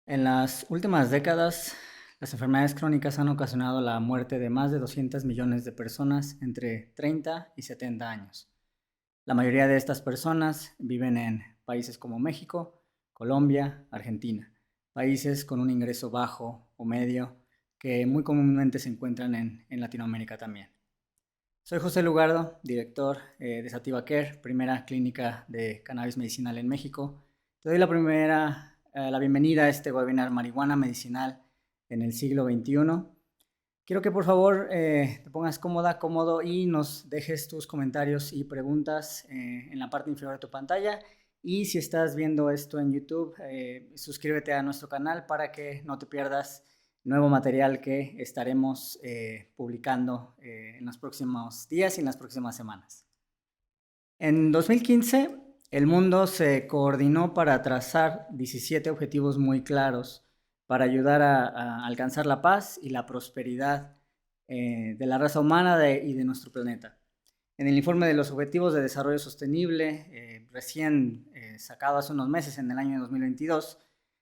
En las últimas décadas, las enfermedades crónicas han ocasionado la muerte de más de 200 millones de personas entre 30 y 70 años. La mayoría de estas personas viven en países como México, Colombia, Argentina, países con un ingreso bajo o medio que muy comúnmente se encuentran en Latinoamérica también. Soy José Lugardo, director de Sativa Care, primera clínica de cannabis medicinal en México. Te doy la bienvenida a este webinar Marihuana Medicinal en el siglo XXI. Quiero que por favor te pongas cómoda, cómodo y nos dejes tus comentarios y preguntas en la parte inferior de tu pantalla. Y si estás viendo esto en YouTube, suscríbete a nuestro canal para que no te pierdas nuevo material que estaremos publicando en los próximos días y en las próximas semanas. En 2015, el mundo se coordinó para trazar 17 objetivos muy claros para ayudar a alcanzar la paz y la prosperidad de la raza humana y de nuestro planeta. En el informe de los Objetivos de Desarrollo Sostenible, recién sacado hace unos meses, en el año 2022,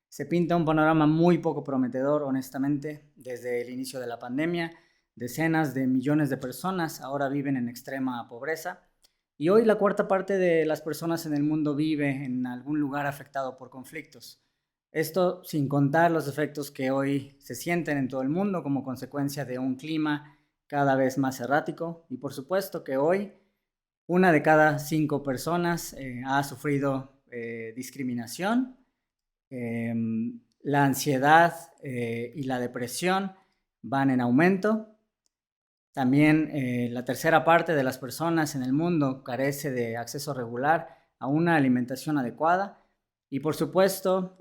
se pinta un panorama muy poco prometedor, honestamente. Desde el inicio de la pandemia, decenas de millones de personas ahora viven en extrema pobreza y hoy la cuarta parte de las personas en el mundo vive en algún lugar afectado por conflictos. Esto sin contar los efectos que hoy se sienten en todo el mundo como consecuencia de un clima cada vez más errático y por supuesto que hoy una de cada 5 personas ha sufrido discriminación. La ansiedad y la depresión van en aumento. También la tercera parte de las personas en el mundo carece de acceso regular a una alimentación adecuada. Y por supuesto,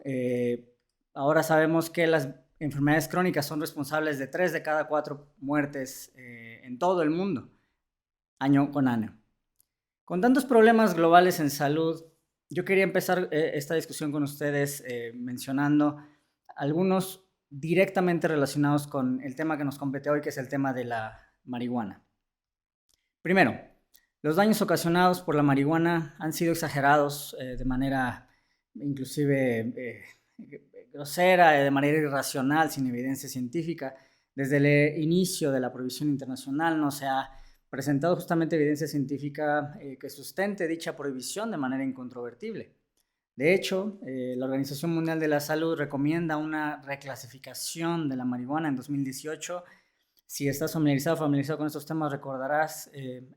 ahora sabemos que las enfermedades crónicas son responsables de 3 de cada 4 muertes en todo el mundo, año con año. Con tantos problemas globales en salud, yo quería empezar esta discusión con ustedes mencionando algunos directamente relacionados con el tema que nos compete hoy, que es el tema de la marihuana. Primero, los daños ocasionados por la marihuana han sido exagerados de manera inclusive grosera, de manera irracional, sin evidencia científica. Desde el inicio de la prohibición internacional no se ha presentado justamente evidencia científica que sustente dicha prohibición de manera incontrovertible. De hecho, la Organización Mundial de la Salud recomienda una reclasificación de la marihuana en 2018. Si estás familiarizado con estos temas, recordarás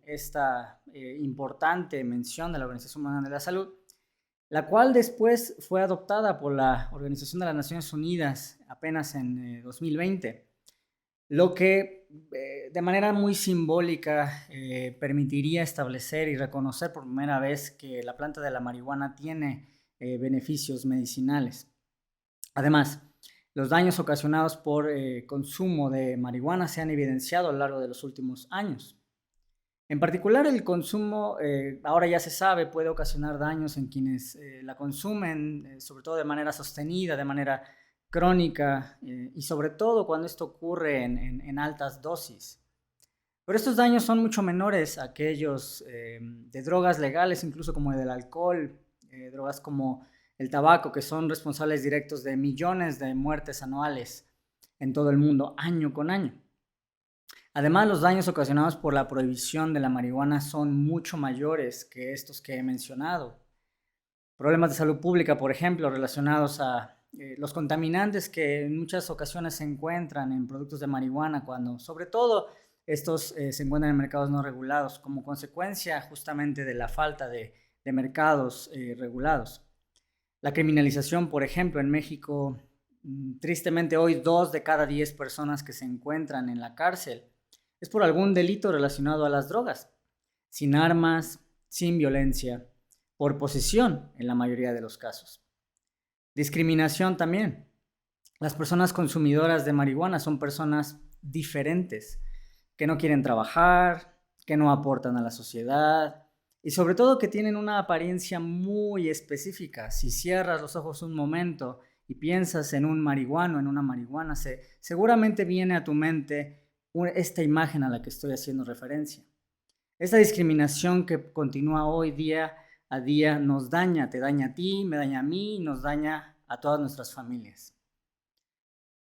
esta importante mención de la Organización Mundial de la Salud, la cual después fue adoptada por la Organización de las Naciones Unidas apenas en 2020, lo que de manera muy simbólica permitiría establecer y reconocer por primera vez que la planta de la marihuana tiene beneficios medicinales. Además, los daños ocasionados por consumo de marihuana se han evidenciado a lo largo de los últimos años. En particular, el consumo, ahora ya se sabe, puede ocasionar daños en quienes la consumen, sobre todo de manera sostenida, de manera crónica, y sobre todo cuando esto ocurre en altas dosis. Pero estos daños son mucho menores a aquellos de drogas legales, incluso como el del alcohol, drogas como el tabaco, que son responsables directos de millones de muertes anuales en todo el mundo, año con año. Además, los daños ocasionados por la prohibición de la marihuana son mucho mayores que estos que he mencionado. Problemas de salud pública, por ejemplo, relacionados a los contaminantes que en muchas ocasiones se encuentran en productos de marihuana, cuando sobre todo estos se encuentran en mercados no regulados, como consecuencia justamente de la falta de mercados regulados. La criminalización, por ejemplo, en México, tristemente hoy 2 de cada 10 personas que se encuentran en la cárcel es por algún delito relacionado a las drogas, sin armas, sin violencia, por posesión en la mayoría de los casos. Discriminación también. Las personas consumidoras de marihuana son personas diferentes, que no quieren trabajar, que no aportan a la sociedad y sobre todo que tienen una apariencia muy específica. Si cierras los ojos un momento y piensas en un marihuano, en una marihuana, seguramente viene a tu mente esta imagen a la que estoy haciendo referencia. Esta discriminación que continúa hoy día a día nos daña, te daña a ti, me daña a mí, nos daña a todas nuestras familias.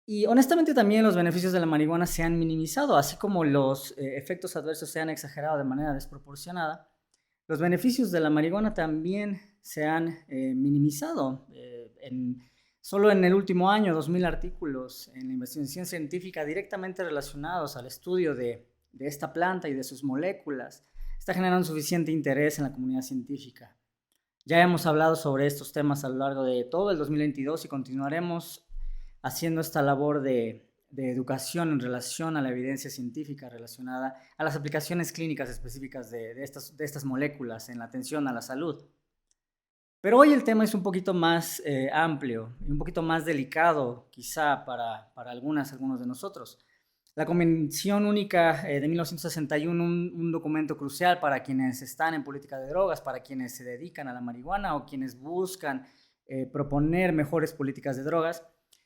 Y honestamente también los beneficios de la marihuana se han minimizado, así como los efectos adversos se han exagerado de manera desproporcionada. Los beneficios de la marihuana también se han minimizado. Solo en el último año, 2.000 artículos en la investigación científica directamente relacionados al estudio de esta planta y de sus moléculas está generando suficiente interés en la comunidad científica. Ya hemos hablado sobre estos temas a lo largo de todo el 2022 y continuaremos haciendo esta labor de educación en relación a la evidencia científica relacionada a las aplicaciones clínicas específicas de estas moléculas en la atención a la salud. Pero hoy el tema es un poquito más amplio y un poquito más delicado, quizá para algunos de nosotros. La Convención Única de 1961, un documento crucial para quienes están en política de drogas, para quienes se dedican a la marihuana o quienes buscan proponer mejores políticas de drogas,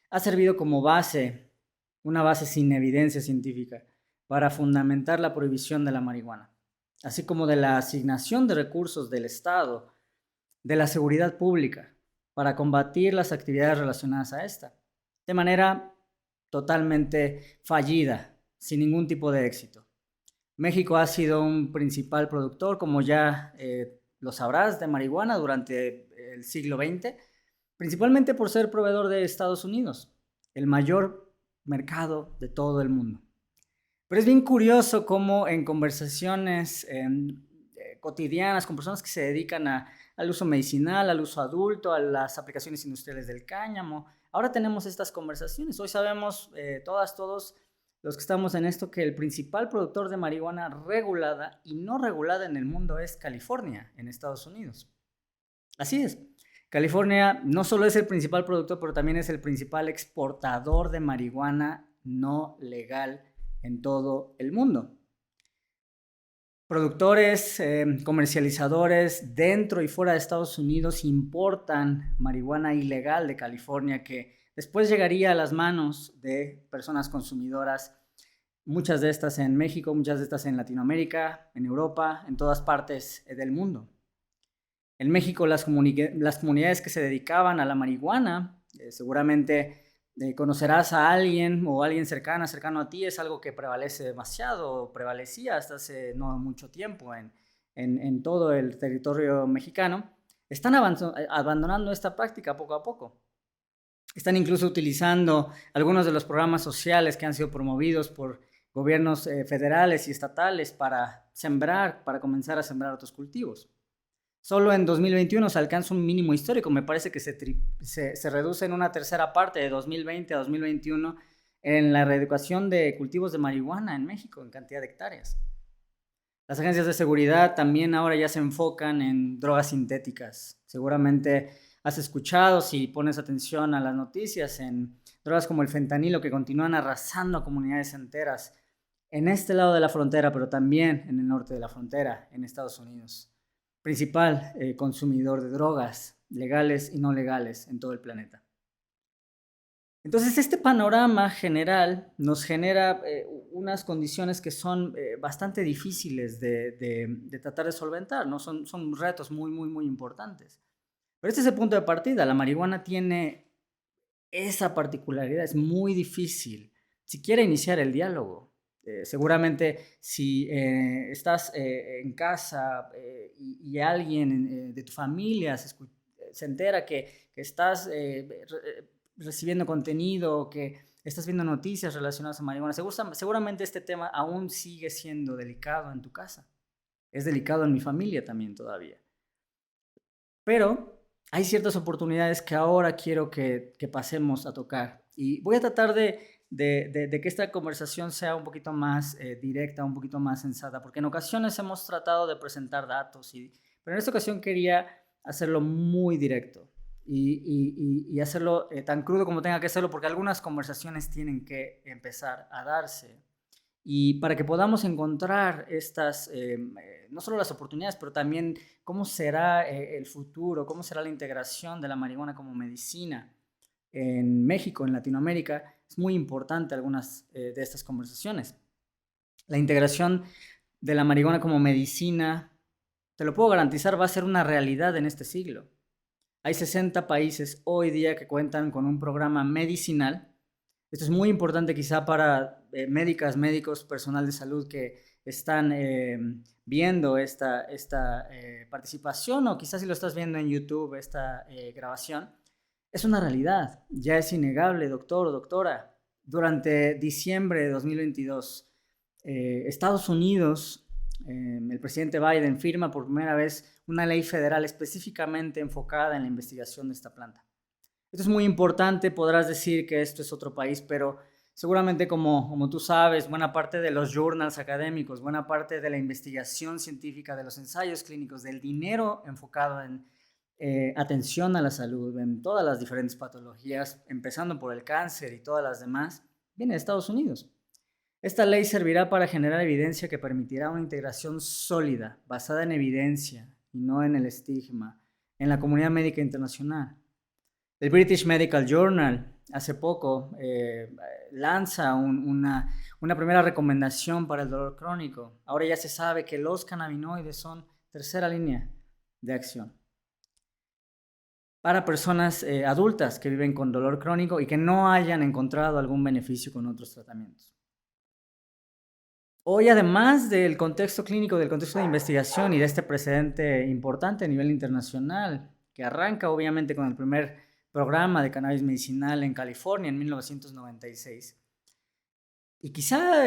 ha servido como base, una base sin evidencia científica, para fundamentar la prohibición de la marihuana, así como de la asignación de recursos del Estado, de la seguridad pública, para combatir las actividades relacionadas a esta, de manera totalmente fallida, sin ningún tipo de éxito. México ha sido un principal productor, como ya lo sabrás, de marihuana durante el siglo XX, principalmente por ser proveedor de Estados Unidos, el mayor mercado de todo el mundo. Pero es bien curioso cómo en conversaciones cotidianas con personas que se dedican al uso medicinal, al uso adulto, a las aplicaciones industriales del cáñamo, ahora tenemos estas conversaciones. Hoy sabemos todos los que estamos en esto que el principal productor de marihuana regulada y no regulada en el mundo es California, en Estados Unidos. Así es. California no solo es el principal productor, pero también es el principal exportador de marihuana no legal en todo el mundo. Productores, comercializadores dentro y fuera de Estados Unidos importan marihuana ilegal de California que después llegaría a las manos de personas consumidoras, muchas de estas en México, muchas de estas en Latinoamérica, en Europa, en todas partes del mundo. En México las comunidades que se dedicaban a la marihuana, seguramente conocerás a alguien o alguien cercano a ti, es algo que prevalece demasiado, prevalecía hasta hace no mucho tiempo en todo el territorio mexicano. Están abandonando esta práctica poco a poco. Están incluso utilizando algunos de los programas sociales que han sido promovidos por gobiernos federales y estatales para comenzar a sembrar otros cultivos. Solo en 2021 se alcanza un mínimo histórico, me parece que se reduce en una tercera parte de 2020 a 2021 en la reeducación de cultivos de marihuana en México en cantidad de hectáreas. Las agencias de seguridad también ahora ya se enfocan en drogas sintéticas. Seguramente has escuchado, si pones atención a las noticias, en drogas como el fentanilo que continúan arrasando a comunidades enteras en este lado de la frontera, pero también en el norte de la frontera, en Estados Unidos. Principal consumidor de drogas legales y no legales en todo el planeta. Entonces, este panorama general nos genera unas condiciones que son bastante difíciles de tratar de solventar, ¿no? Son retos muy importantes. Pero este es el punto de partida. La marihuana tiene esa particularidad, es muy difícil siquiera iniciar el diálogo. Seguramente si estás en casa y alguien de tu familia se entera que estás recibiendo contenido, que estás viendo noticias relacionadas a marihuana, seguramente este tema aún sigue siendo delicado en tu casa. Es delicado en mi familia también todavía. Pero hay ciertas oportunidades que ahora quiero que pasemos a tocar. Y voy a tratar de que esta conversación sea un poquito más directa, un poquito más sensata, porque en ocasiones hemos tratado de presentar datos, pero en esta ocasión quería hacerlo muy directo y hacerlo tan crudo como tenga que hacerlo, porque algunas conversaciones tienen que empezar a darse. Y para que podamos encontrar estas, no solo las oportunidades, pero también cómo será el futuro, cómo será la integración de la marihuana como medicina en México, en Latinoamérica, es muy importante algunas de estas conversaciones. La integración de la marihuana como medicina, te lo puedo garantizar, va a ser una realidad en este siglo. Hay 60 países hoy día que cuentan con un programa medicinal Esto es muy importante quizá para médicas, médicos, personal de salud que están viendo esta participación, o quizás si lo estás viendo en YouTube, esta grabación. Es una realidad, ya es innegable, doctor o doctora. Durante diciembre de 2022, Estados Unidos, el presidente Biden firma por primera vez una ley federal específicamente enfocada en la investigación de esta planta. Esto es muy importante, podrás decir que esto es otro país, pero seguramente como tú sabes, buena parte de los journals académicos, buena parte de la investigación científica, de los ensayos clínicos, del dinero enfocado en atención a la salud, en todas las diferentes patologías, empezando por el cáncer y todas las demás, viene de Estados Unidos. Esta ley servirá para generar evidencia que permitirá una integración sólida, basada en evidencia y no en el estigma, en la comunidad médica internacional. El British Medical Journal hace poco lanza una primera recomendación para el dolor crónico. Ahora ya se sabe que los cannabinoides son tercera línea de acción para personas adultas que viven con dolor crónico y que no hayan encontrado algún beneficio con otros tratamientos. Hoy, además del contexto clínico, del contexto de investigación y de este precedente importante a nivel internacional, que arranca obviamente con el primer programa de cannabis medicinal en California en 1996. Y quizá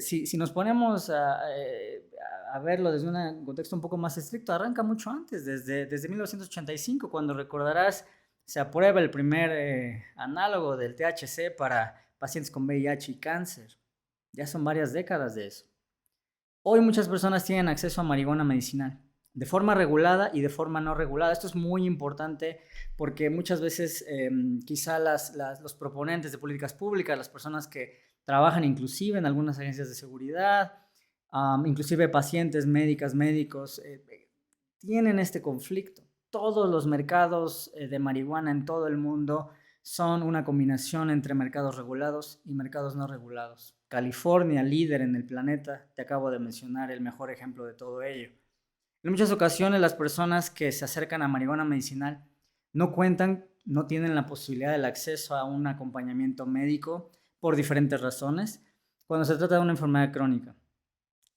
si nos ponemos a verlo desde un contexto un poco más estricto, arranca mucho antes, desde 1985, cuando recordarás, se aprueba el primer análogo del THC para pacientes con VIH y cáncer. Ya son varias décadas de eso. Hoy muchas personas tienen acceso a marihuana medicinal, de forma regulada y de forma no regulada. Esto es muy importante porque muchas veces quizá los proponentes de políticas públicas, las personas que trabajan inclusive en algunas agencias de seguridad, inclusive pacientes, médicas, médicos, tienen este conflicto. Todos los mercados de marihuana en todo el mundo son una combinación entre mercados regulados y mercados no regulados. California, líder en el planeta, te acabo de mencionar el mejor ejemplo de todo ello. En muchas ocasiones las personas que se acercan a marihuana medicinal no cuentan, no tienen la posibilidad del acceso a un acompañamiento médico por diferentes razones cuando se trata de una enfermedad crónica.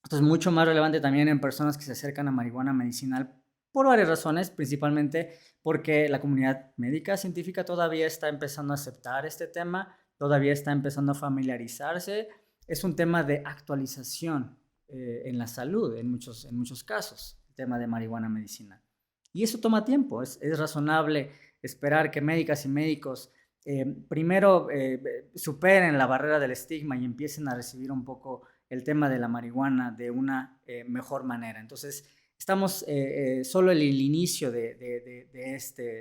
Esto es mucho más relevante también en personas que se acercan a marihuana medicinal por varias razones, principalmente porque la comunidad médica científica todavía está empezando a aceptar este tema, todavía está empezando a familiarizarse. Es un tema de actualización en la salud en muchos casos, el tema de marihuana medicinal. Y eso toma tiempo, es razonable esperar que médicas y médicos primero superen la barrera del estigma y empiecen a recibir un poco el tema de la marihuana de una mejor manera. Entonces, estamos solo en el inicio de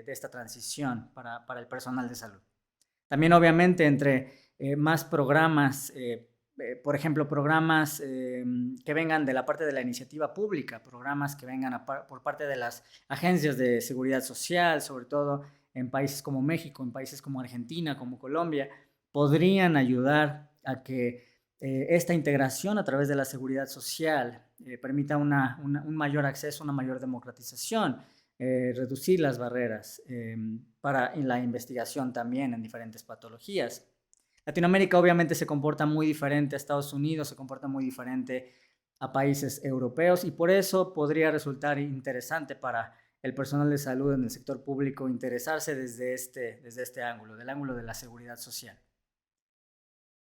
esta transición para el personal de salud. También, obviamente, entre más programas, por ejemplo, programas que vengan de la parte de la iniciativa pública, programas que vengan por parte de las agencias de seguridad social, sobre todo en países como México, en países como Argentina, como Colombia, podrían ayudar a que esta integración a través de la seguridad social permita un mayor acceso, una mayor democratización, reducir las barreras para la investigación también en diferentes patologías. Latinoamérica obviamente se comporta muy diferente a Estados Unidos, se comporta muy diferente a países europeos y por eso podría resultar interesante para el personal de salud en el sector público interesarse desde este ángulo, del ángulo de la seguridad social.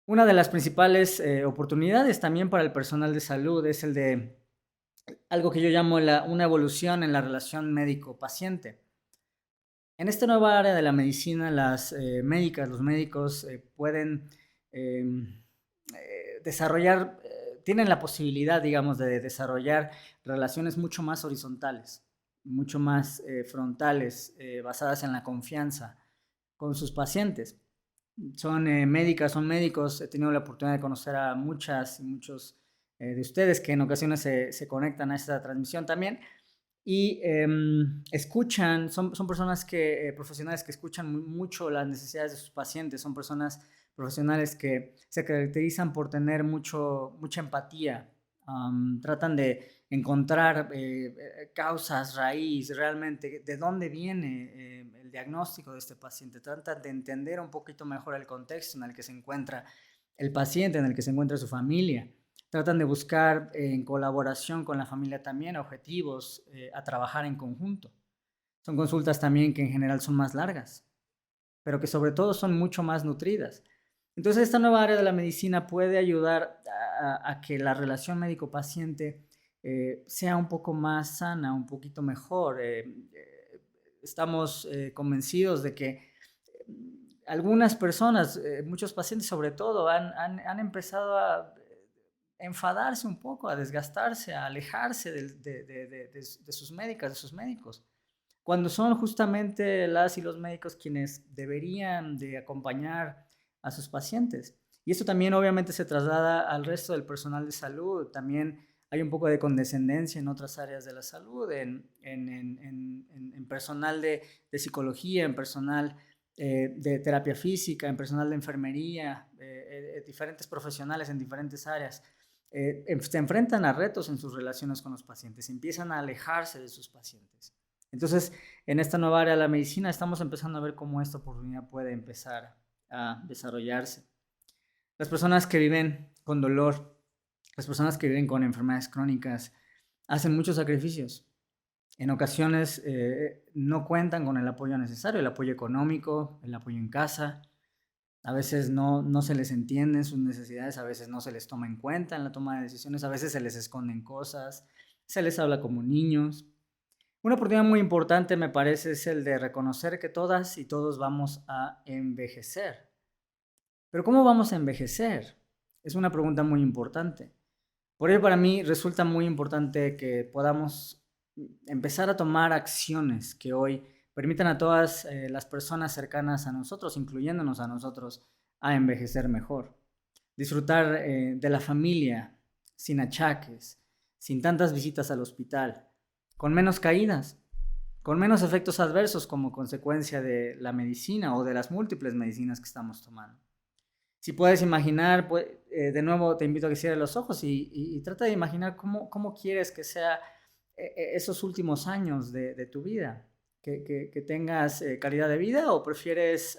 Una de las principales oportunidades también para el personal de salud es el de algo que yo llamo una evolución en la relación médico-paciente. En esta nueva área de la medicina, las médicas, los médicos pueden desarrollar, tienen la posibilidad, digamos, de desarrollar relaciones mucho más horizontales, mucho más frontales, basadas en la confianza con sus pacientes. Son médicas, son médicos, he tenido la oportunidad de conocer a muchas y muchos de ustedes que en ocasiones se conectan a esta transmisión también y escuchan, son personas profesionales que escuchan mucho las necesidades de sus pacientes, son personas profesionales que se caracterizan por tener mucha empatía, tratan de encontrar causas, raíz, realmente de dónde viene el diagnóstico de este paciente. Tratan de entender un poquito mejor el contexto en el que se encuentra el paciente, en el que se encuentra su familia. Tratan de buscar en colaboración con la familia también objetivos a trabajar en conjunto. Son consultas también que en general son más largas, pero que sobre todo son mucho más nutridas. Entonces esta nueva área de la medicina puede ayudar a que la relación médico-paciente sea un poco más sana, un poquito mejor. Estamos convencidos de que algunas personas, muchos pacientes sobre todo, han empezado a enfadarse un poco, a desgastarse, a alejarse de sus médicas, de sus médicos, cuando son justamente las y los médicos quienes deberían de acompañar a sus pacientes. Y esto también obviamente se traslada al resto del personal de salud. También hay un poco de condescendencia en otras áreas de la salud, en personal de psicología, en personal de terapia física, en personal de enfermería, diferentes profesionales en diferentes áreas. Se enfrentan a retos en sus relaciones con los pacientes, empiezan a alejarse de sus pacientes. Entonces, en esta nueva área de la medicina estamos empezando a ver cómo esta oportunidad puede empezar a desarrollarse. Las personas que viven con dolor, las personas que viven con enfermedades crónicas, hacen muchos sacrificios. En ocasiones no cuentan con el apoyo necesario, el apoyo económico, el apoyo en casa. A veces no se les entienden sus necesidades, a veces no se les toma en cuenta en la toma de decisiones, a veces se les esconden cosas, se les habla como niños. Una oportunidad muy importante, me parece, es el de reconocer que todas y todos vamos a envejecer. Pero ¿cómo vamos a envejecer? Es una pregunta muy importante. Por ello, para mí resulta muy importante que podamos empezar a tomar acciones que hoy permitan a todas las personas cercanas a nosotros, incluyéndonos a nosotros, a envejecer mejor. Disfrutar de la familia sin achaques, sin tantas visitas al hospital, con menos caídas, con menos efectos adversos como consecuencia de la medicina o de las múltiples medicinas que estamos tomando. Si puedes imaginar, pues, de nuevo te invito a que cierres los ojos y trata de imaginar cómo quieres que sea esos últimos años de tu vida, que tengas calidad de vida o prefieres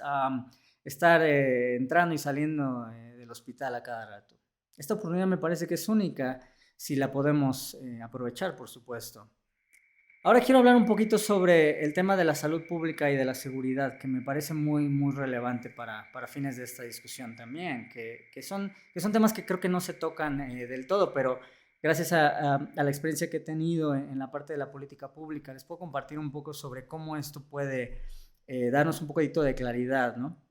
estar entrando y saliendo del hospital a cada rato. Esta oportunidad me parece que es única si la podemos aprovechar, por supuesto. Ahora quiero hablar un poquito sobre el tema de la salud pública y de la seguridad, que me parece muy relevante para fines de esta discusión también, que son temas que creo que no se tocan del todo, pero gracias a la experiencia que he tenido en la parte de la política pública, les puedo compartir un poco sobre cómo esto puede darnos un poquito de claridad, ¿no?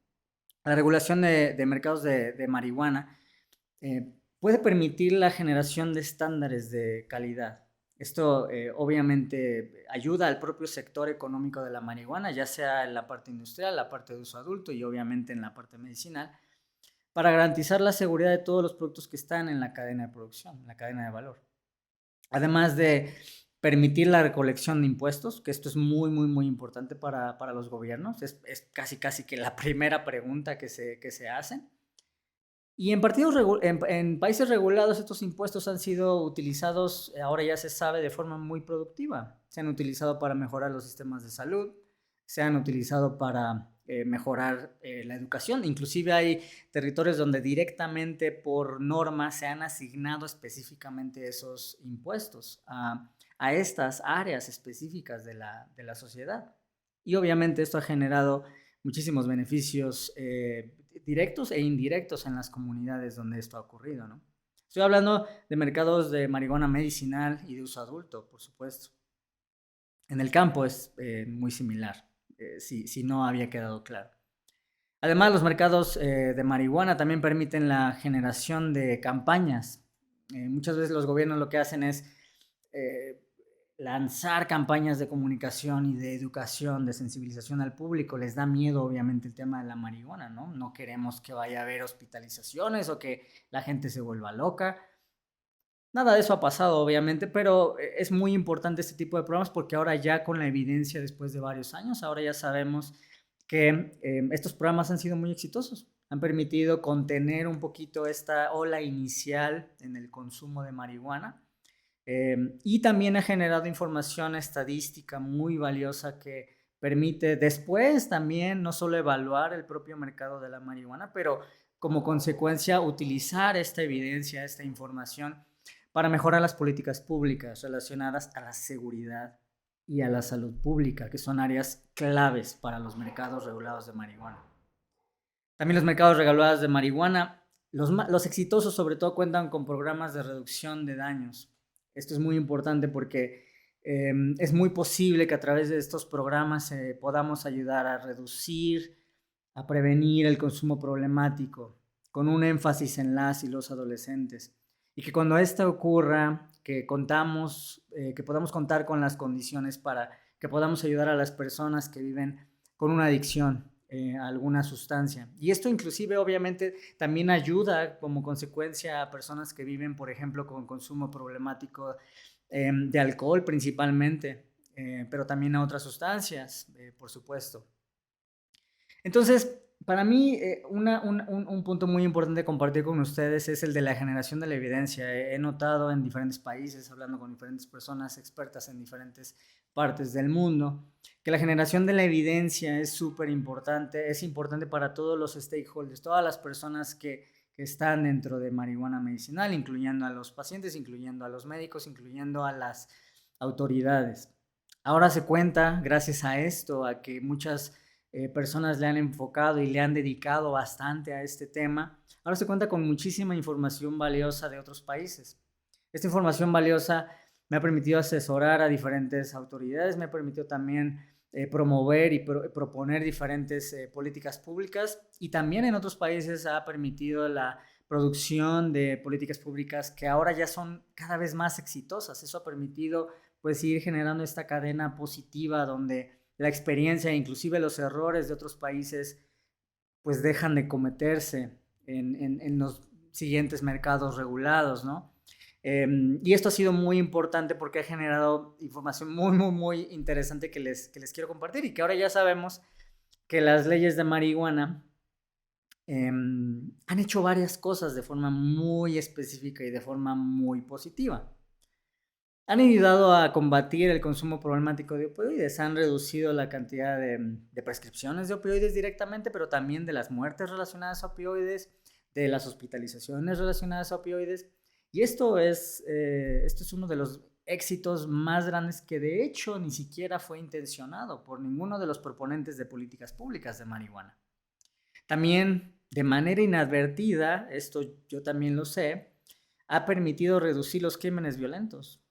La regulación de mercados de marihuana puede permitir la generación de estándares de calidad. Esto obviamente ayuda al propio sector económico de la marihuana, ya sea en la parte industrial, la parte de uso adulto y obviamente en la parte medicinal, para garantizar la seguridad de todos los productos que están en la cadena de producción, en la cadena de valor. Además de permitir la recolección de impuestos, que esto es muy importante para los gobiernos, es casi que la primera pregunta que se hacen. Y en países regulados estos impuestos han sido utilizados, ahora ya se sabe, de forma muy productiva. Se han utilizado para mejorar los sistemas de salud, se han utilizado para mejorar la educación. Inclusive hay territorios donde directamente por norma se han asignado específicamente esos impuestos a estas áreas específicas de la sociedad. Y obviamente esto ha generado muchísimos beneficios directos e indirectos en las comunidades donde esto ha ocurrido, ¿no? Estoy hablando de mercados de marihuana medicinal y de uso adulto, por supuesto. En el campo es muy similar, si no había quedado claro. Además, los mercados de marihuana también permiten la generación de campañas. Muchas veces los gobiernos lo que hacen es lanzar campañas de comunicación y de educación, de sensibilización al público. Les da miedo, obviamente, el tema de la marihuana, ¿no? No queremos que vaya a haber hospitalizaciones o que la gente se vuelva loca. Nada de eso ha pasado, obviamente, pero es muy importante este tipo de programas porque ahora ya con la evidencia después de varios años, ahora ya sabemos que estos programas han sido muy exitosos. Han permitido contener un poquito esta ola inicial en el consumo de marihuana. Y también ha generado información estadística muy valiosa que permite después también no solo evaluar el propio mercado de la marihuana, pero como consecuencia utilizar esta evidencia, esta información para mejorar las políticas públicas relacionadas a la seguridad y a la salud pública, que son áreas claves para los mercados regulados de marihuana. También los mercados regulados de marihuana, los exitosos sobre todo cuentan con programas de reducción de daños. Esto es muy importante porque es muy posible que a través de estos programas podamos ayudar a reducir, a prevenir el consumo problemático, con un énfasis en las y los adolescentes. Y que cuando esto ocurra, que que podamos contar con las condiciones para que podamos ayudar a las personas que viven con una adicción a alguna sustancia. Y esto inclusive obviamente también ayuda como consecuencia a personas que viven, por ejemplo, con consumo problemático de alcohol principalmente, pero también a otras sustancias, por supuesto. Entonces, para mí, un punto muy importante de compartir con ustedes es el de la generación de la evidencia. He notado en diferentes países, hablando con diferentes personas expertas en diferentes partes del mundo, que la generación de la evidencia es súper importante, es importante para todos los stakeholders, todas las personas que están dentro de marihuana medicinal, incluyendo a los pacientes, incluyendo a los médicos, incluyendo a las autoridades. Ahora se cuenta, gracias a esto, a que muchas personas le han enfocado y le han dedicado bastante a este tema. Ahora se cuenta con muchísima información valiosa de otros países. Esta información valiosa me ha permitido asesorar a diferentes autoridades, me ha permitido también promover y proponer diferentes políticas públicas, y también en otros países ha permitido la producción de políticas públicas que ahora ya son cada vez más exitosas. Eso ha permitido pues ir generando esta cadena positiva donde la experiencia e inclusive los errores de otros países pues dejan de cometerse en los siguientes mercados regulados, ¿no? Y esto ha sido muy importante porque ha generado información muy interesante que les quiero compartir, y que ahora ya sabemos que las leyes de marihuana han hecho varias cosas de forma muy específica y de forma muy positiva. Han ayudado a combatir el consumo problemático de opioides, han reducido la cantidad de prescripciones de opioides directamente, pero también de las muertes relacionadas a opioides, de las hospitalizaciones relacionadas a opioides. Y esto es uno de los éxitos más grandes que de hecho ni siquiera fue intencionado por ninguno de los proponentes de políticas públicas de marihuana. También, de manera inadvertida, esto yo también lo sé, ha permitido reducir los crímenes violentos.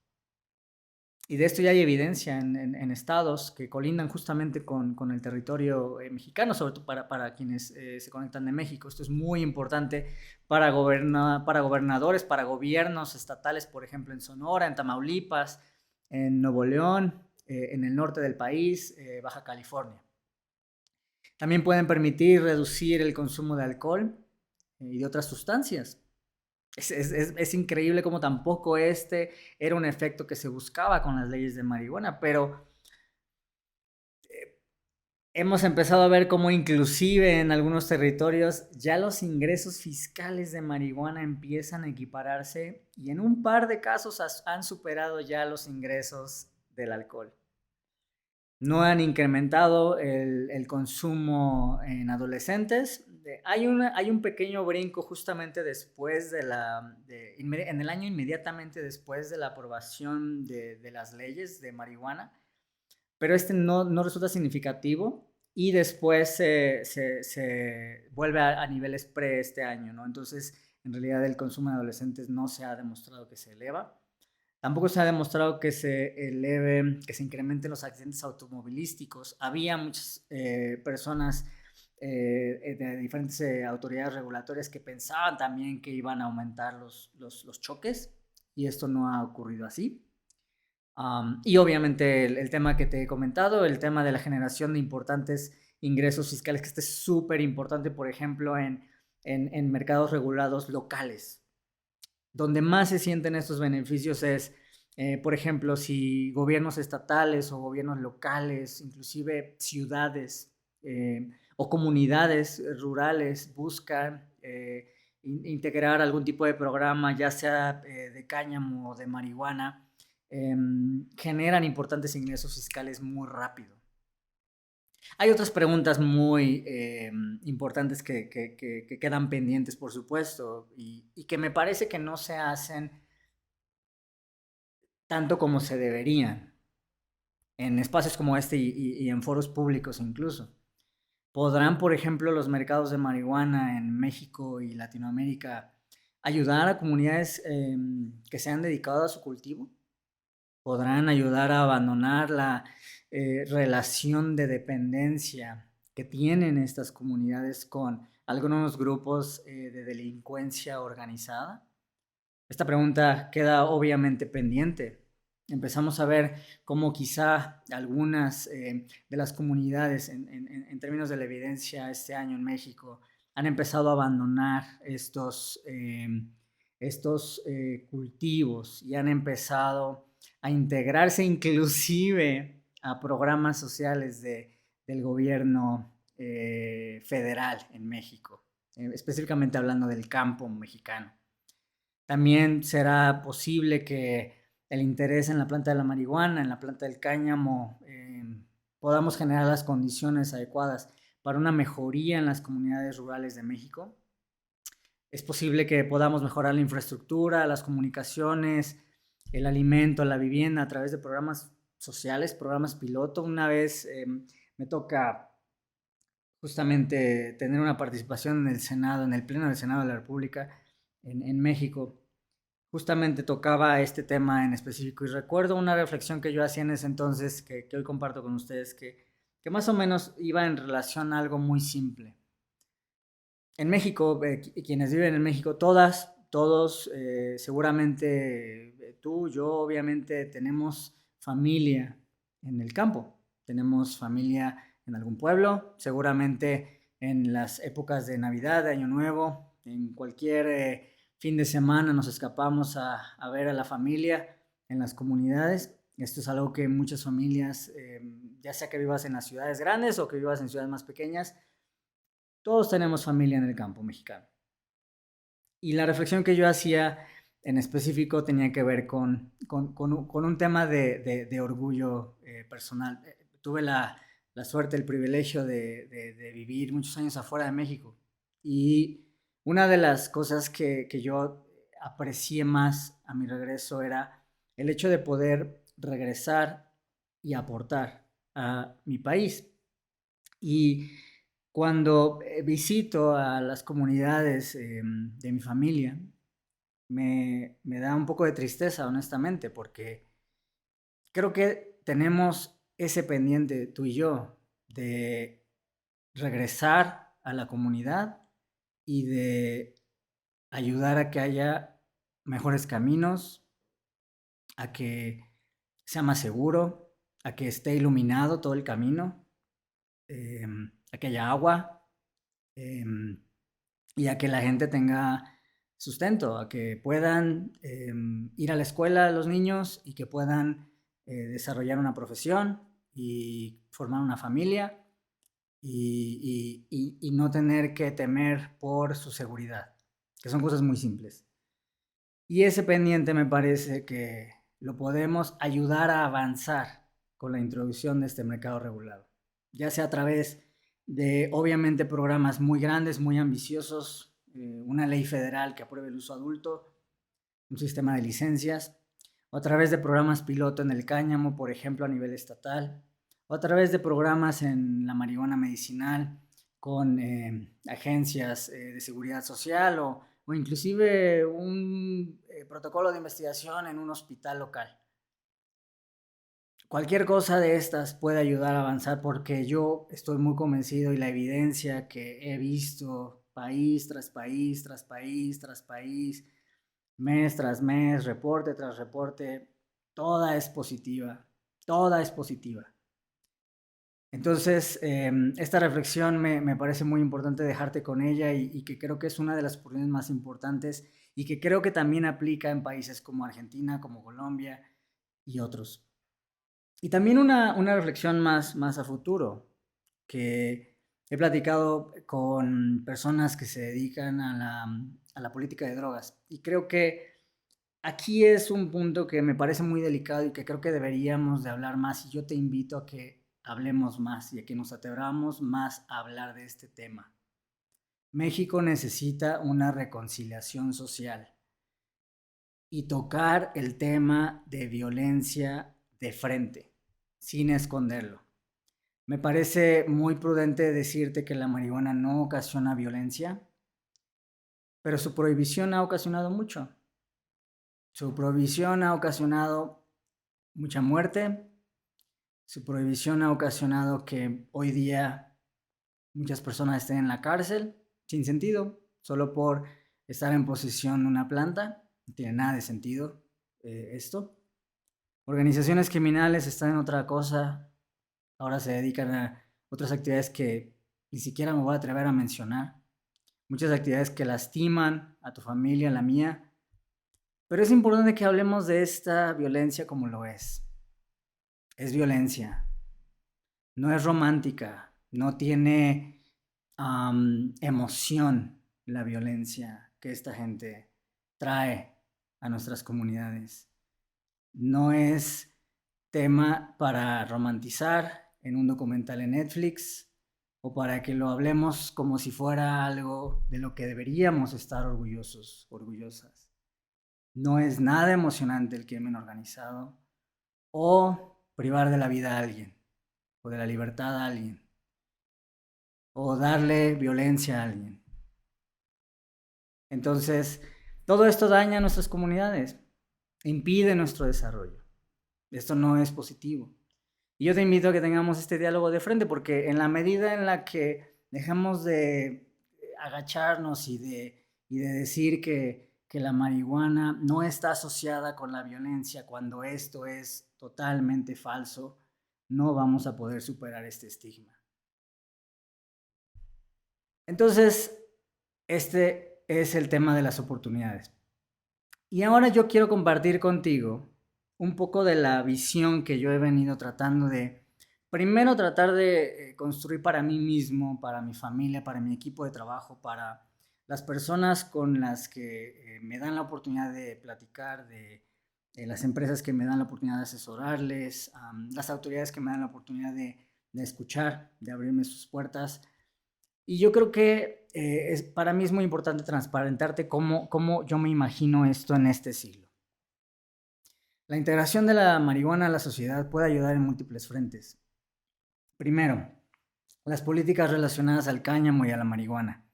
Y de esto ya hay evidencia en estados que colindan justamente con el territorio mexicano, sobre todo para quienes se conectan de México. Esto es muy importante para gobernadores, para gobiernos estatales, por ejemplo, en Sonora, en Tamaulipas, en Nuevo León, en el norte del país, Baja California. También pueden permitir reducir el consumo de alcohol y de otras sustancias. Es increíble cómo tampoco este era un efecto que se buscaba con las leyes de marihuana, pero hemos empezado a ver cómo inclusive en algunos territorios ya los ingresos fiscales de marihuana empiezan a equipararse, y en un par de casos han superado ya los ingresos del alcohol. No han incrementado el consumo en adolescentes. Hay un pequeño brinco justamente después en el año inmediatamente después de la aprobación de las leyes de marihuana, pero este no resulta significativo, y después se vuelve a niveles pre este año, ¿no? Entonces, en realidad el consumo de adolescentes no se ha demostrado que se eleva. Tampoco se ha demostrado que que se incrementen los accidentes automovilísticos. Había muchas personas de diferentes autoridades regulatorias que pensaban también que iban a aumentar los choques, y esto no ha ocurrido así. Y obviamente el tema que te he comentado, el tema de la generación de importantes ingresos fiscales, que este es súper importante, por ejemplo, en mercados regulados locales. Donde más se sienten estos beneficios es, por ejemplo, si gobiernos estatales o gobiernos locales, inclusive ciudades o comunidades rurales buscan integrar algún tipo de programa, ya sea de cáñamo o de marihuana, generan importantes ingresos fiscales muy rápido. Hay otras preguntas muy importantes que quedan pendientes, por supuesto, y que me parece que no se hacen tanto como se deberían en espacios como este y en foros públicos incluso. ¿Podrán, por ejemplo, los mercados de marihuana en México y Latinoamérica ayudar a comunidades que se han dedicado a su cultivo? ¿Podrán ayudar a abandonar la relación de dependencia que tienen estas comunidades con algunos grupos de delincuencia organizada? Esta pregunta queda obviamente pendiente. Empezamos a ver cómo quizá algunas de las comunidades, en términos de la evidencia este año en México, han empezado a abandonar estos cultivos y han empezado a integrarse inclusive a programas sociales del gobierno federal en México, específicamente hablando del campo mexicano. También será posible que el interés en la planta de la marihuana, en la planta del cáñamo, podamos generar las condiciones adecuadas para una mejoría en las comunidades rurales de México. Es posible que podamos mejorar la infraestructura, las comunicaciones, el alimento, la vivienda a través de programas sociales, programas piloto. Una vez me toca justamente tener una participación en el Senado, en el Pleno del Senado de la República, en México. Justamente tocaba este tema en específico y recuerdo una reflexión que yo hacía en ese entonces que hoy comparto con ustedes que más o menos iba en relación a algo muy simple. En México, quienes viven en México, todos, seguramente tú, yo, obviamente tenemos familia en el campo, tenemos familia en algún pueblo, seguramente en las épocas de Navidad, de Año Nuevo, en cualquier fin de semana nos escapamos a ver a la familia en las comunidades. Esto es algo que muchas familias, ya sea que vivas en las ciudades grandes o que vivas en ciudades más pequeñas, todos tenemos familia en el campo mexicano. Y la reflexión que yo hacía en específico tenía que ver con un tema de orgullo personal. Tuve la suerte, el privilegio de vivir muchos años afuera de México. Y una de las cosas que yo aprecié más a mi regreso era el hecho de poder regresar y aportar a mi país. Y cuando visito a las comunidades de mi familia, me da un poco de tristeza, honestamente, porque creo que tenemos ese pendiente, tú y yo, de regresar a la comunidad y de ayudar a que haya mejores caminos, a que sea más seguro, a que esté iluminado todo el camino, a que haya agua, y a que la gente tenga sustento, a que puedan ir a la escuela los niños y que puedan desarrollar una profesión y formar una familia y no tener que temer por su seguridad, que son cosas muy simples. Y ese pendiente me parece que lo podemos ayudar a avanzar con la introducción de este mercado regulado, ya sea a través de, obviamente, programas muy grandes, muy ambiciosos, una ley federal que apruebe el uso adulto, un sistema de licencias, o a través de programas piloto en el cáñamo, por ejemplo, a nivel estatal, o a través de programas en la marihuana medicinal con agencias de seguridad social o inclusive un protocolo de investigación en un hospital local. Cualquier cosa de estas puede ayudar a avanzar porque yo estoy muy convencido y la evidencia que he visto país tras país, tras país, tras país, mes tras mes, reporte tras reporte, toda es positiva, toda es positiva. Entonces, esta reflexión me parece muy importante dejarte con ella y que creo que es una de las oportunidades más importantes y que creo que también aplica en países como Argentina, como Colombia y otros. Y también una reflexión más a futuro, que he platicado con personas que se dedican a la política de drogas y creo que aquí es un punto que me parece muy delicado y que creo que deberíamos de hablar más, y yo te invito a que hablemos más y a que nos atrevamos más a hablar de este tema. México necesita una reconciliación social y tocar el tema de violencia de frente, sin esconderlo. Me parece muy prudente decirte que la marihuana no ocasiona violencia, pero su prohibición ha ocasionado mucho. Su prohibición ha ocasionado mucha muerte. Su prohibición ha ocasionado que hoy día muchas personas estén en la cárcel sin sentido, solo por estar en posesión de una planta. No tiene nada de sentido esto. Organizaciones criminales están en otra cosa. Ahora se dedican a otras actividades que ni siquiera me voy a atrever a mencionar. Muchas actividades que lastiman a tu familia, a la mía. Pero es importante que hablemos de esta violencia como lo es. Es violencia. No es romántica. No tiene emoción la violencia que esta gente trae a nuestras comunidades. No es tema para romantizar en un documental en Netflix o para que lo hablemos como si fuera algo de lo que deberíamos estar orgullosos, orgullosas. No es nada emocionante el crimen organizado o privar de la vida a alguien o de la libertad a alguien o darle violencia a alguien. Entonces, todo esto daña a nuestras comunidades, impide nuestro desarrollo. Esto no es positivo. Y yo te invito a que tengamos este diálogo de frente, porque en la medida en la que dejamos de agacharnos y de decir que la marihuana no está asociada con la violencia, cuando esto es totalmente falso, no vamos a poder superar este estigma. Entonces, este es el tema de las oportunidades. Y ahora yo quiero compartir contigo un poco de la visión que yo he venido tratando de, primero tratar de construir para mí mismo, para mi familia, para mi equipo de trabajo, para las personas con las que me dan la oportunidad de platicar, de las empresas que me dan la oportunidad de asesorarles, las autoridades que me dan la oportunidad de escuchar, de abrirme sus puertas. Y yo creo que para mí es muy importante transparentarte cómo yo me imagino esto en este siglo. La integración de la marihuana a la sociedad puede ayudar en múltiples frentes. Primero, las políticas relacionadas al cáñamo y a la marihuana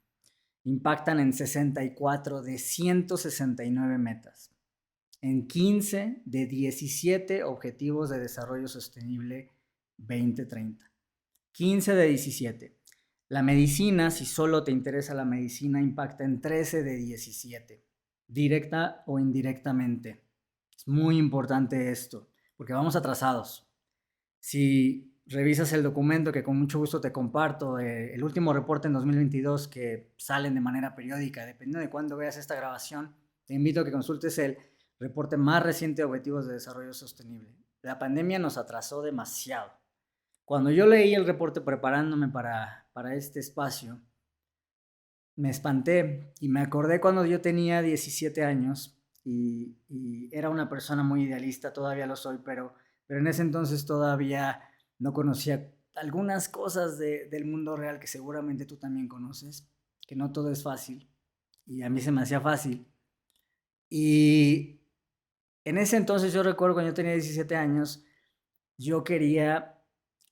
impactan en 64 de 169 metas, en 15 de 17 Objetivos de Desarrollo Sostenible 2030. 15 de 17. La medicina, si solo te interesa la medicina, impacta en 13 de 17, directa o indirectamente. Es muy importante esto, porque vamos atrasados. Si revisas el documento que con mucho gusto te comparto, el último reporte en 2022 que salen de manera periódica, dependiendo de cuándo veas esta grabación, te invito a que consultes el reporte más reciente de Objetivos de Desarrollo Sostenible. La pandemia nos atrasó demasiado. Cuando yo leí el reporte preparándome para este espacio, me espanté y me acordé cuando yo tenía 17 años y era una persona muy idealista, todavía lo soy, pero en ese entonces todavía no conocía algunas cosas del mundo real que seguramente tú también conoces, que no todo es fácil y a mí se me hacía fácil. Y en ese entonces yo recuerdo cuando yo tenía 17 años, yo quería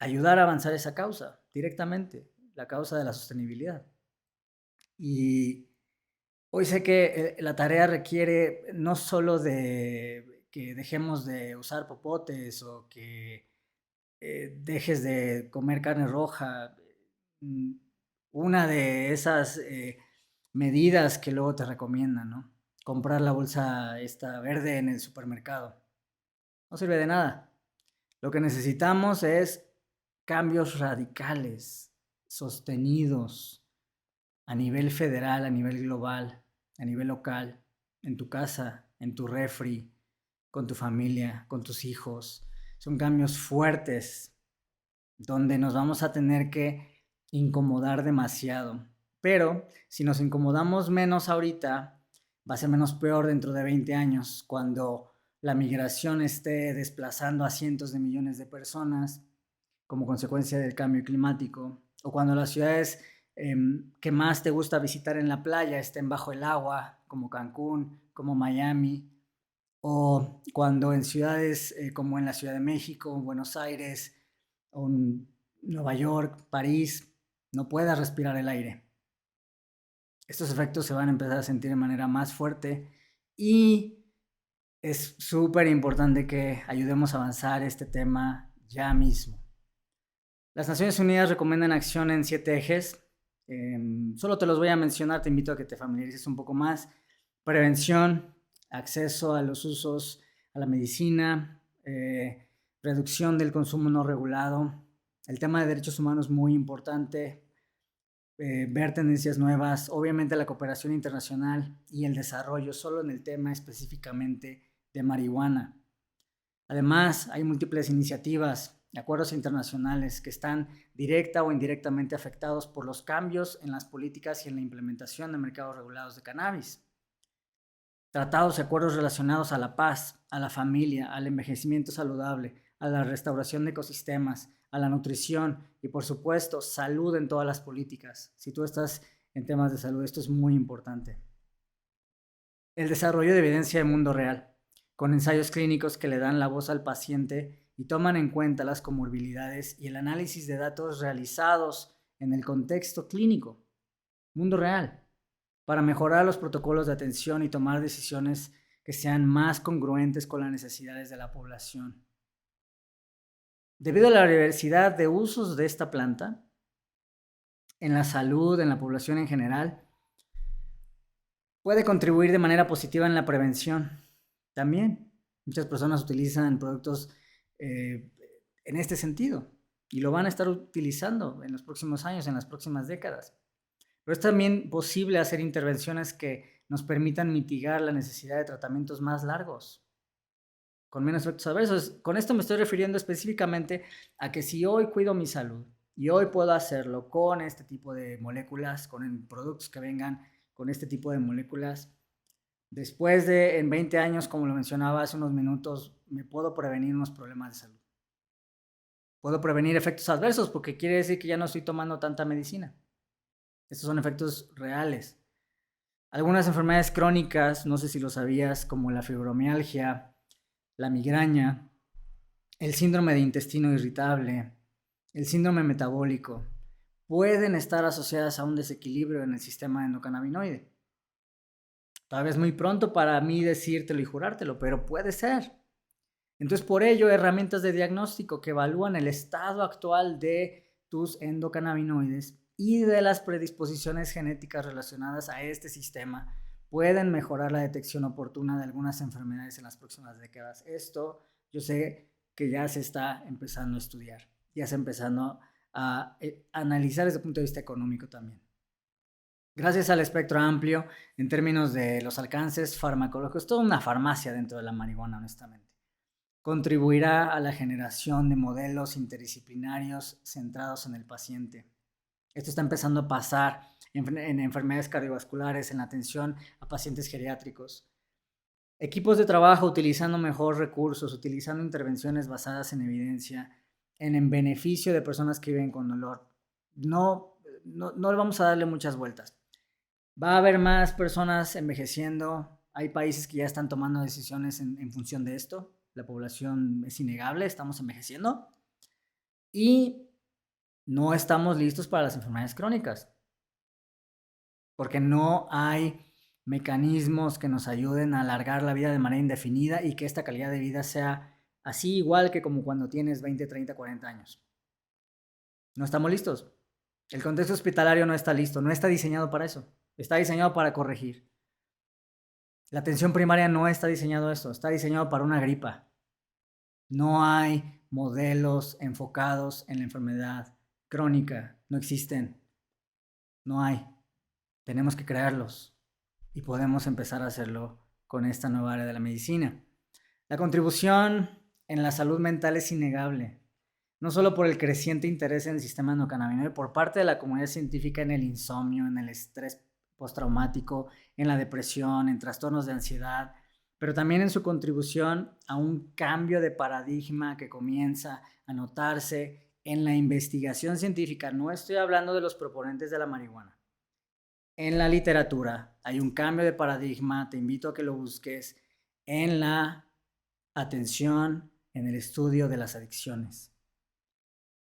ayudar a avanzar esa causa directamente, la causa de la sostenibilidad. Y hoy sé que la tarea requiere no solo de que dejemos de usar popotes o que dejes de comer carne roja. Mm, Una de esas medidas que luego te recomiendan, ¿no? Comprar la bolsa esta verde en el supermercado. No sirve de nada. Lo que necesitamos es cambios radicales, sostenidos, a nivel federal, a nivel global, a nivel local, en tu casa, en tu refri, con tu familia, con tus hijos. Son cambios fuertes donde nos vamos a tener que incomodar demasiado. Pero si nos incomodamos menos ahorita, va a ser menos peor dentro de 20 años, cuando la migración esté desplazando a cientos de millones de personas como consecuencia del cambio climático, o cuando las ciudades que más te gusta visitar en la playa estén bajo el agua, como Cancún, como Miami, o cuando en ciudades como en la Ciudad de México, Buenos Aires, o Nueva York, París, no puedas respirar el aire. Estos efectos se van a empezar a sentir de manera más fuerte y es súper importante que ayudemos a avanzar este tema ya mismo. Las Naciones Unidas recomiendan acción en 7 ejes. Solo te los voy a mencionar, te invito a que te familiarices un poco más. Prevención, acceso a los usos, a la medicina, reducción del consumo no regulado. El tema de derechos humanos muy importante. Ver tendencias nuevas, obviamente la cooperación internacional y el desarrollo solo en el tema específicamente de marihuana. Además, hay múltiples iniciativas, acuerdos internacionales que están directa o indirectamente afectados por los cambios en las políticas y en la implementación de mercados regulados de cannabis. Tratados y acuerdos relacionados a la paz, a la familia, al envejecimiento saludable, a la restauración de ecosistemas, a la nutrición y, por supuesto, salud en todas las políticas. Si tú estás en temas de salud, esto es muy importante. El desarrollo de evidencia de mundo real, con ensayos clínicos que le dan la voz al paciente y toman en cuenta las comorbilidades y el análisis de datos realizados en el contexto clínico. Mundo real, para mejorar los protocolos de atención y tomar decisiones que sean más congruentes con las necesidades de la población. Debido a la diversidad de usos de esta planta, en la salud, en la población en general, puede contribuir de manera positiva en la prevención. También muchas personas utilizan productos en este sentido y lo van a estar utilizando en los próximos años, en las próximas décadas. Pero es también posible hacer intervenciones que nos permitan mitigar la necesidad de tratamientos más largos, con menos efectos adversos. Con esto me estoy refiriendo específicamente a que si hoy cuido mi salud y hoy puedo hacerlo con este tipo de moléculas, con productos que vengan con este tipo de moléculas, después de en 20 años, como lo mencionaba hace unos minutos, me puedo prevenir unos problemas de salud. Puedo prevenir efectos adversos porque quiere decir que ya no estoy tomando tanta medicina. Estos son efectos reales. Algunas enfermedades crónicas, no sé si lo sabías, como la fibromialgia, la migraña, el síndrome de intestino irritable, el síndrome metabólico, pueden estar asociadas a un desequilibrio en el sistema endocannabinoide. Tal vez muy pronto para mí decírtelo y jurártelo, pero puede ser. Entonces, por ello, herramientas de diagnóstico que evalúan el estado actual de tus endocannabinoides y de las predisposiciones genéticas relacionadas a este sistema pueden mejorar la detección oportuna de algunas enfermedades en las próximas décadas. Esto yo sé que ya se está empezando a estudiar, ya se está empezando a analizar desde el punto de vista económico también. Gracias al espectro amplio en términos de los alcances farmacológicos, toda una farmacia dentro de la marihuana, honestamente. Contribuirá a la generación de modelos interdisciplinarios centrados en el paciente. Esto está empezando a pasar en enfermedades cardiovasculares, en la atención a pacientes geriátricos. Equipos de trabajo utilizando mejor recursos, utilizando intervenciones basadas en evidencia, en beneficio de personas que viven con dolor. No le vamos a darle muchas vueltas. Va a haber más personas envejeciendo. Hay países que ya están tomando decisiones en función de esto. La población es innegable, estamos envejeciendo. Y no estamos listos para las enfermedades crónicas. Porque no hay mecanismos que nos ayuden a alargar la vida de manera indefinida y que esta calidad de vida sea así igual que como cuando tienes 20, 30, 40 años. No estamos listos. El contexto hospitalario no está listo, no está diseñado para eso. Está diseñado para corregir. La atención primaria no está diseñado esto, está diseñado para una gripa. No hay modelos enfocados en la enfermedad crónica, no existen. No hay. Tenemos que crearlos y podemos empezar a hacerlo con esta nueva área de la medicina. La contribución en la salud mental es innegable, no solo por el creciente interés en el sistema endocannabinoide por parte de la comunidad científica en el insomnio, en el estrés postraumático, en la depresión, en trastornos de ansiedad, pero también en su contribución a un cambio de paradigma que comienza a notarse en la investigación científica. No estoy hablando de los proponentes de la marihuana. En la literatura hay un cambio de paradigma, te invito a que lo busques, en la atención, en el estudio de las adicciones.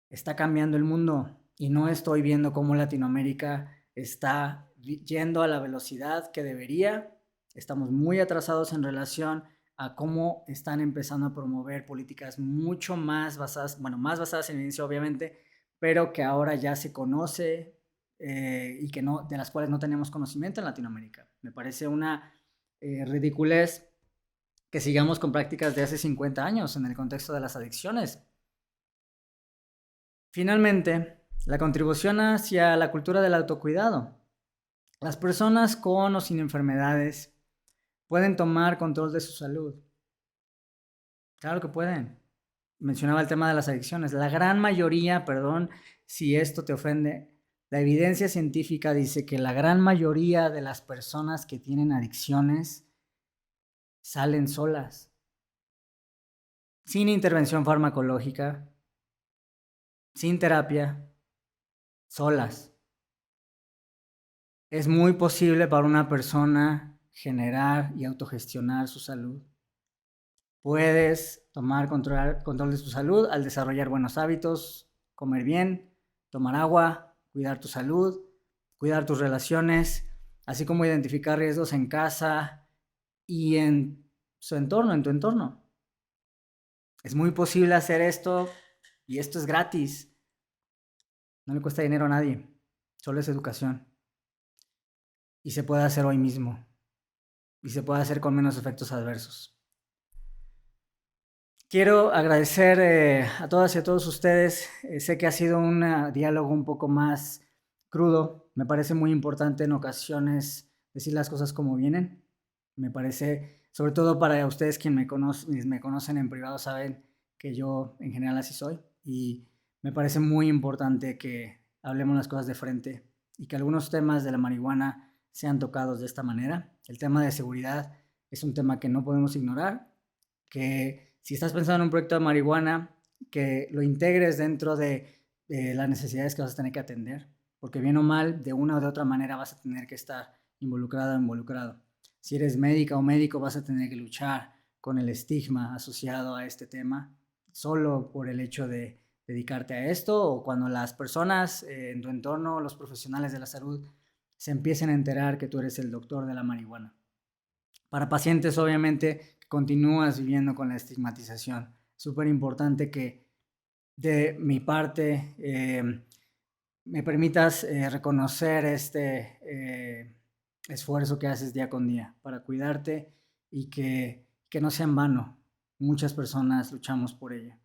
Está cambiando el mundo y no estoy viendo cómo Latinoamérica está yendo a la velocidad que debería. Estamos muy atrasados en relación a cómo están empezando a promover políticas mucho más basadas, más basadas en evidencia obviamente, pero que ahora ya se conoce y que no, de las cuales no teníamos conocimiento en Latinoamérica. Me parece una ridiculez que sigamos con prácticas de hace 50 años en el contexto de las adicciones. Finalmente, la contribución hacia la cultura del autocuidado. Las personas con o sin enfermedades pueden tomar control de su salud. Claro que pueden. Mencionaba el tema de las adicciones. La gran mayoría, perdón si esto te ofende, la evidencia científica dice que la gran mayoría de las personas que tienen adicciones salen solas, sin intervención farmacológica, sin terapia, solas. Es muy posible para una persona generar y autogestionar su salud. Puedes tomar control de tu salud al desarrollar buenos hábitos, comer bien, tomar agua, cuidar tu salud, cuidar tus relaciones, así como identificar riesgos en casa y en su entorno, en tu entorno. Es muy posible hacer esto y esto es gratis. No le cuesta dinero a nadie, solo es educación. Y se puede hacer hoy mismo. Y se puede hacer con menos efectos adversos. Quiero agradecer a todas y a todos ustedes. Sé que ha sido un diálogo un poco más crudo. Me parece muy importante en ocasiones decir las cosas como vienen. Me parece, sobre todo para ustedes quienes me conocen en privado, saben que yo en general así soy. Y me parece muy importante que hablemos las cosas de frente y que algunos temas de la marihuana sean tocados de esta manera. El tema de seguridad es un tema que no podemos ignorar, que si estás pensando en un proyecto de marihuana, que lo integres dentro de las necesidades que vas a tener que atender, porque bien o mal, de una o de otra manera vas a tener que estar involucrado o involucrado. Si eres médica o médico, vas a tener que luchar con el estigma asociado a este tema, solo por el hecho de dedicarte a esto, o cuando las personas en tu entorno, los profesionales de la salud, se empiecen a enterar que tú eres el doctor de la marihuana. Para pacientes, obviamente, continúas viviendo con la estigmatización. Súper importante que de mi parte me permitas reconocer este esfuerzo que haces día con día para cuidarte y que no sea en vano. Muchas personas luchamos por ello.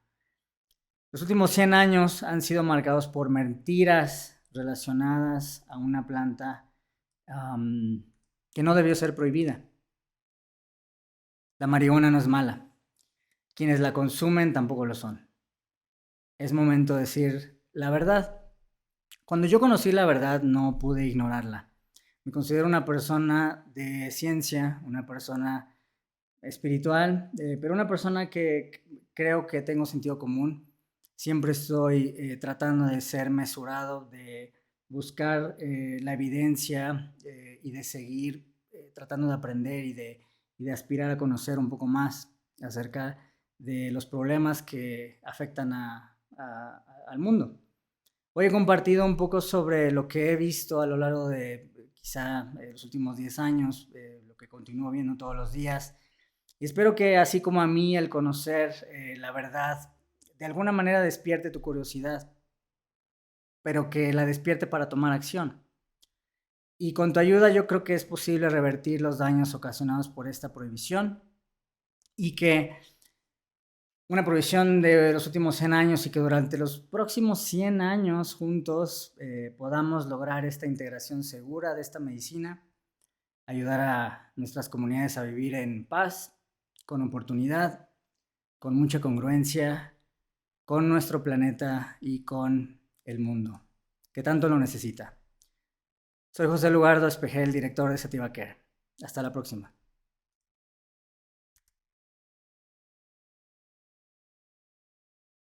Los últimos 100 años han sido marcados por mentiras relacionadas a una planta que no debió ser prohibida. La marihuana no es mala. Quienes la consumen tampoco lo son. Es momento de decir la verdad. Cuando yo conocí la verdad no pude ignorarla. Me considero una persona de ciencia, una persona espiritual, pero una persona que creo que tengo sentido común. Siempre estoy tratando de ser mesurado, de buscar la evidencia y de seguir tratando de aprender y de aspirar a conocer un poco más acerca de los problemas que afectan al mundo. Hoy he compartido un poco sobre lo que he visto a lo largo de quizá los últimos 10 años, lo que continúo viendo todos los días. Y espero que así como a mí el conocer la verdad de alguna manera despierte tu curiosidad, pero que la despierte para tomar acción. Y con tu ayuda yo creo que es posible revertir los daños ocasionados por esta prohibición y que una prohibición de los últimos 100 años y que durante los próximos 100 años juntos podamos lograr esta integración segura de esta medicina, ayudar a nuestras comunidades a vivir en paz, con oportunidad, con mucha congruencia, con nuestro planeta y con el mundo, que tanto lo necesita. Soy José Lugardo Espejel, director de Sativa Care. Hasta la próxima.